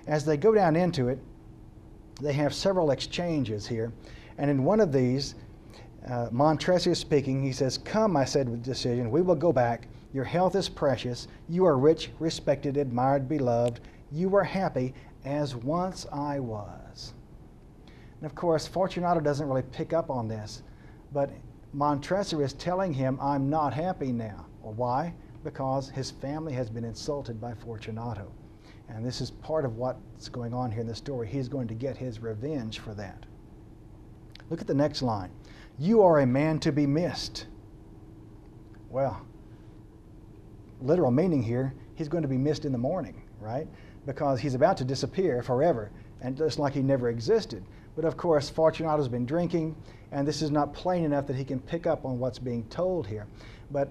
As they go down into it, they have several exchanges here. And in one of these, Montresor is speaking. He says, "Come," I said with decision, "we will go back. Your health is precious. You are rich, respected, admired, beloved. You are happy as once I was." And of course, Fortunato doesn't really pick up on this, but Montresor is telling him, "I'm not happy now." Well, why? Because his family has been insulted by Fortunato. And this is part of what's going on here in the story. He's going to get his revenge for that. Look at the next line. "You are a man to be missed." Well, literal meaning here, he's going to be missed in the morning, right? Because he's about to disappear forever, and just like he never existed. But of course, Fortunato's been drinking, and this is not plain enough that he can pick up on what's being told here. But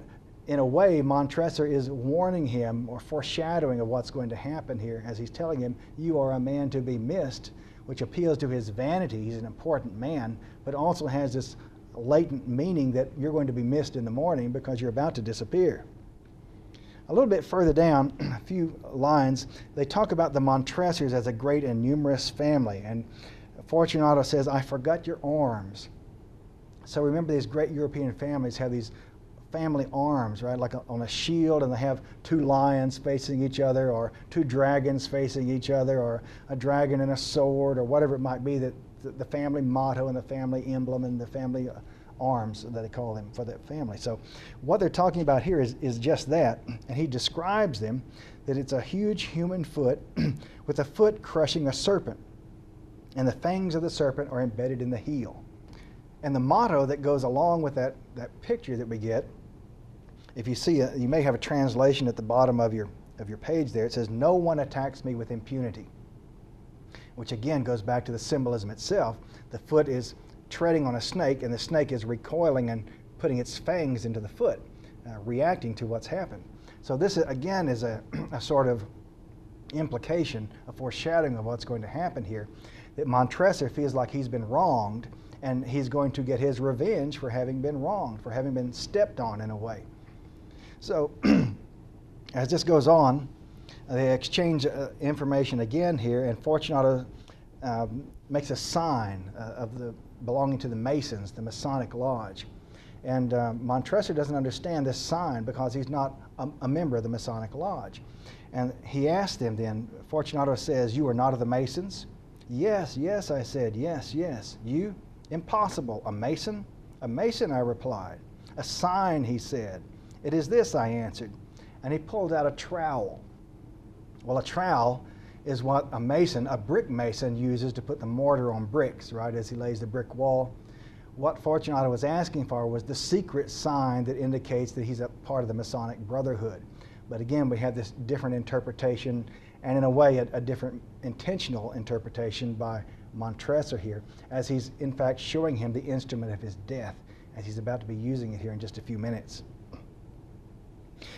in a way, Montresor is warning him or foreshadowing of what's going to happen here as he's telling him, "You are a man to be missed," which appeals to his vanity. He's an important man, but also has this latent meaning that you're going to be missed in the morning because you're about to disappear. A little bit further down, a few lines, they talk about the Montresors as a great and numerous family. And Fortunato says, "I forgot your arms." So remember, these great European families have these family arms, right? Like on a shield, and they have two lions facing each other, or two dragons facing each other, or a dragon and a sword, or whatever it might be, that the family motto and the family emblem and the family arms that they call them for that family. So what they're talking about here is just that, and he describes them, that it's a huge human foot with a foot crushing a serpent, and the fangs of the serpent are embedded in the heel. And the motto that goes along with that picture that we get, if you see it, you may have a translation at the bottom of your page there. It says, "No one attacks me with impunity," which again goes back to the symbolism itself. The foot is treading on a snake, and the snake is recoiling and putting its fangs into the foot, reacting to what's happened. So this, again, is a sort of implication, a foreshadowing of what's going to happen here, that Montresor feels like he's been wronged, and he's going to get his revenge for having been wronged, for having been stepped on in a way. So as this goes on, they exchange information again here, and Fortunato makes a sign belonging to the Masons, the Masonic Lodge. And Montresor doesn't understand this sign because he's not a member of the Masonic Lodge. And he asked them then, Fortunato says, "You are not of the Masons?" "Yes, yes," I said, "yes, yes." "You? Impossible. A Mason?" "A Mason," I replied. "A sign," he said. "It is this," I answered. And he pulled out a trowel. Well, a trowel is what a mason, a brick mason, uses to put the mortar on bricks, right, as he lays the brick wall. What Fortunato was asking for was the secret sign that indicates that he's a part of the Masonic Brotherhood. But again, we have this different interpretation, and in a way a different intentional interpretation by Montresor here, as he's in fact showing him the instrument of his death, as he's about to be using it here in just a few minutes.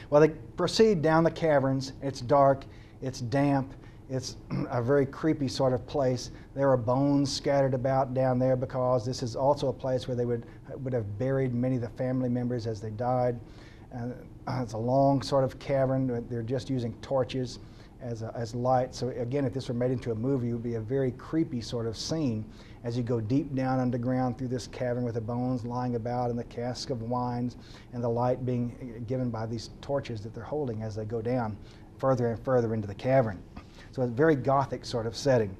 Well, they proceed down the caverns. It's dark, it's damp, it's a very creepy sort of place. There are bones scattered about down there because this is also a place where they would have buried many of the family members as they died. It's a long sort of cavern. They're just using torches as light. So again, if this were made into a movie, it would be a very creepy sort of scene as you go deep down underground through this cavern with the bones lying about and the cask of wines and the light being given by these torches that they're holding as they go down further and further into the cavern. So it's a very Gothic sort of setting.